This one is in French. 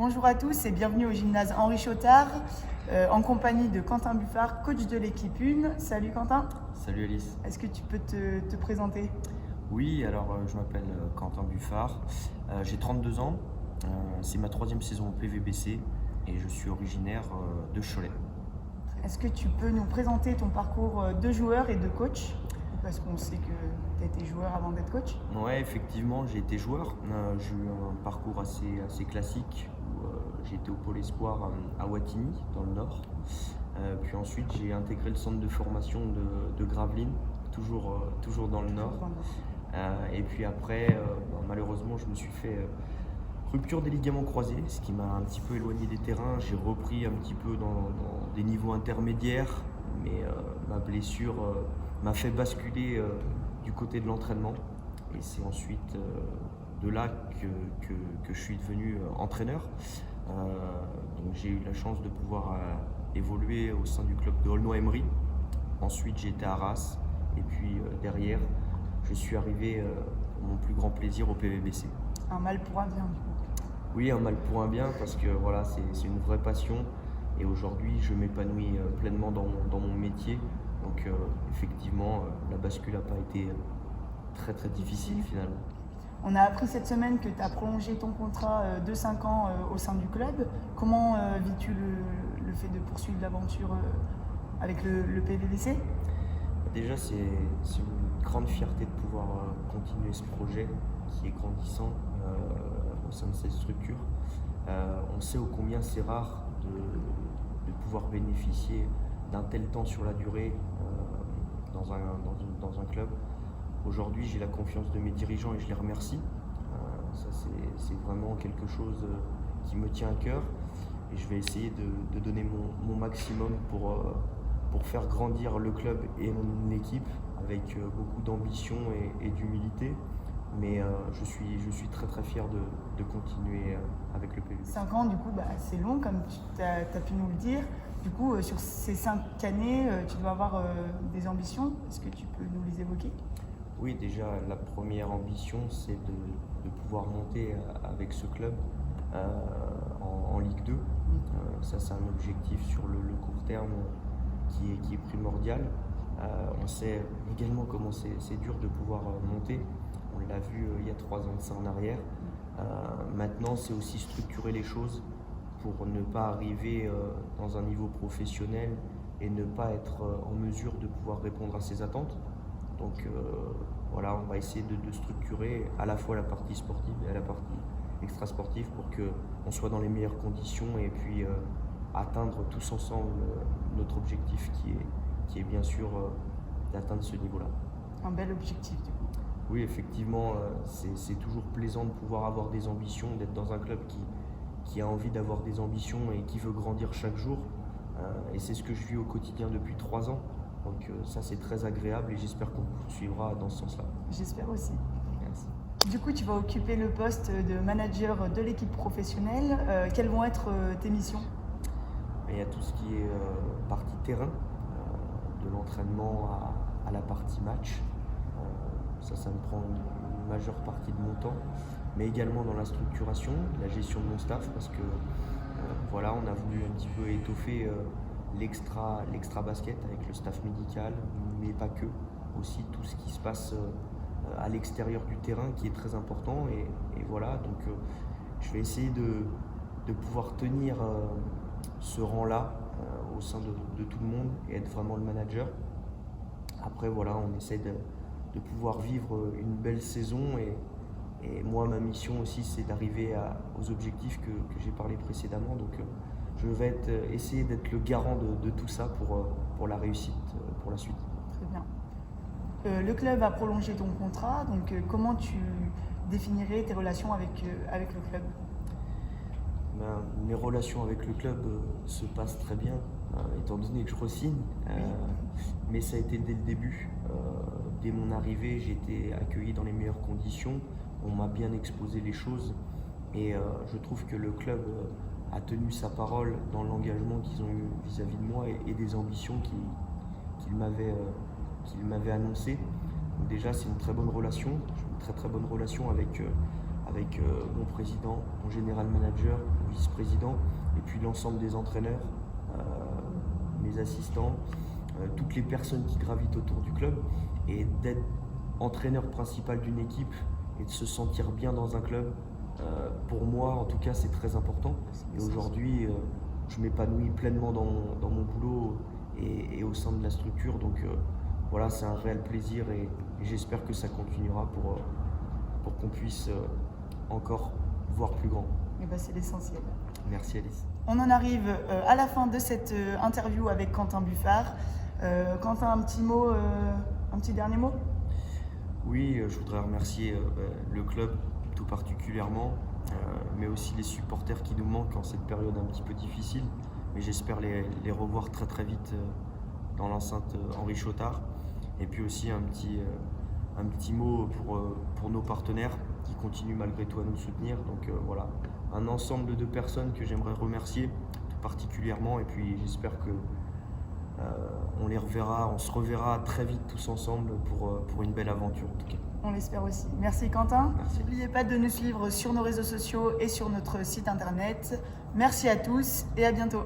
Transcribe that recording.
Bonjour à tous et bienvenue au gymnase Henri Chotard en compagnie de Quentin Buffard, coach de l'équipe 1. Salut Quentin. Salut Alice. Est-ce que tu peux te présenter? Oui, alors je m'appelle Quentin Buffard, j'ai 32 ans, c'est ma 3e saison au PVBC et je suis originaire de Cholet. Est-ce que tu peux nous présenter ton parcours de joueur et de coach? Parce qu'on sait que tu as été joueur avant d'être coach. Ouais, effectivement, j'ai été joueur. J'ai eu un parcours assez classique où j'ai été au Pôle Espoir à Wattignies, dans le Nord. Puis ensuite, j'ai intégré le centre de formation de Gravelines, toujours dans le Nord. Et puis après, malheureusement, je me suis fait rupture des ligaments croisés, ce qui m'a un petit peu éloigné des terrains. J'ai repris un petit peu dans des niveaux intermédiaires, mais ma blessure m'a fait basculer du côté de l'entraînement. Et c'est ensuite de là que je suis devenu entraîneur. Donc j'ai eu la chance de pouvoir évoluer au sein du club de Aulnoy-Emery. Ensuite j'ai été à Arras et puis derrière je suis arrivé pour mon plus grand plaisir au PVBC. Un mal pour un bien du coup. Oui, un mal pour un bien parce que voilà, c'est une vraie passion et aujourd'hui je m'épanouis pleinement dans mon métier. Donc effectivement la bascule n'a pas été très difficile finalement. On a appris cette semaine que tu as prolongé ton contrat de 5 ans au sein du club. Comment vis-tu le fait de poursuivre l'aventure avec le PVBC? Déjà, c'est une grande fierté de pouvoir continuer ce projet qui est grandissant au sein de cette structure. On sait ô combien c'est rare de pouvoir bénéficier d'un tel temps sur la durée dans un club. Aujourd'hui, j'ai la confiance de mes dirigeants et je les remercie. Ça, c'est vraiment quelque chose qui me tient à cœur et je vais essayer de donner mon maximum pour faire grandir le club et mon équipe avec beaucoup d'ambition et d'humilité. Mais je suis très fier de continuer avec le PVBC. 5 ans, du coup, c'est long, comme tu as pu nous le dire. Du coup, sur ces 5 années, tu dois avoir des ambitions. Est-ce que tu peux nous les évoquer? Oui, déjà, la première ambition, c'est de pouvoir monter avec ce club en Ligue 2. Ça, c'est un objectif sur le court terme qui est primordial. On sait également comment c'est dur de pouvoir monter. On l'a vu il y a 3 ans de ça en arrière. Maintenant, c'est aussi structurer les choses pour ne pas arriver dans un niveau professionnel et ne pas être en mesure de pouvoir répondre à ses attentes. Donc voilà, on va essayer de structurer à la fois la partie sportive et la partie extra-sportive pour qu'on soit dans les meilleures conditions et puis atteindre tous ensemble notre objectif qui est bien sûr d'atteindre ce niveau-là. Un bel objectif du coup. Oui, effectivement, c'est toujours plaisant de pouvoir avoir des ambitions, d'être dans un club qui a envie d'avoir des ambitions et qui veut grandir chaque jour. Et c'est ce que je vis au quotidien depuis 3 ans. Donc ça, c'est très agréable et j'espère qu'on poursuivra dans ce sens-là. J'espère aussi. Merci. Du coup, tu vas occuper le poste de manager de l'équipe professionnelle. Quelles vont être tes missions? Il y a tout ce qui est partie terrain, de l'entraînement à la partie match. Ça me prend une majeure partie de mon temps, mais également dans la structuration, la gestion de mon staff, parce que voilà, on a voulu un petit peu étoffer l'extra basket avec le staff médical, mais pas que, aussi tout ce qui se passe à l'extérieur du terrain qui est très important. Et voilà, donc je vais essayer de pouvoir tenir ce rang-là au sein de tout le monde et être vraiment le manager. Après, voilà, on essaie de pouvoir vivre une belle saison et moi, ma mission aussi, c'est d'arriver aux objectifs que j'ai parlé précédemment. Donc, je vais essayer d'être le garant de tout ça pour la réussite, pour la suite. Très bien. Le club a prolongé ton contrat, donc comment tu définirais tes relations avec le club? Mes relations avec le club se passent très bien, étant donné que je re-signe. Mais ça a été dès le début. Dès mon arrivée, j'ai été accueilli dans les meilleures conditions. On m'a bien exposé les choses et je trouve que le club a tenu sa parole dans l'engagement qu'ils ont eu vis-à-vis de moi et des ambitions qu'ils m'avaient annoncées. Donc déjà, c'est une très bonne relation, une très bonne relation avec avec mon président, mon général manager, mon vice-président, et puis l'ensemble des entraîneurs, mes assistants, toutes les personnes qui gravitent autour du club, et d'être entraîneur principal d'une équipe et de se sentir bien dans un club, pour moi en tout cas c'est très important. Et aujourd'hui je m'épanouis pleinement dans mon boulot et au sein de la structure, donc voilà, c'est un réel plaisir et j'espère que ça continuera pour qu'on puisse encore voir plus grand. Et ben, c'est l'essentiel. Merci Alice. On en arrive à la fin de cette interview avec Quentin Buffard. Quentin, un petit mot, un petit dernier mot? Oui, je voudrais remercier le club tout particulièrement, mais aussi les supporters qui nous manquent en cette période un petit peu difficile. Mais j'espère les revoir très très vite dans l'enceinte Henri Chotard. Et puis aussi un petit mot pour nos partenaires qui continuent malgré tout à nous soutenir. Donc voilà, un ensemble de personnes que j'aimerais remercier tout particulièrement. Et puis j'espère que on se reverra très vite tous ensemble pour une belle aventure en tout cas. On l'espère aussi. Merci Quentin. Merci. N'oubliez pas de nous suivre sur nos réseaux sociaux et sur notre site internet. Merci à tous et à bientôt.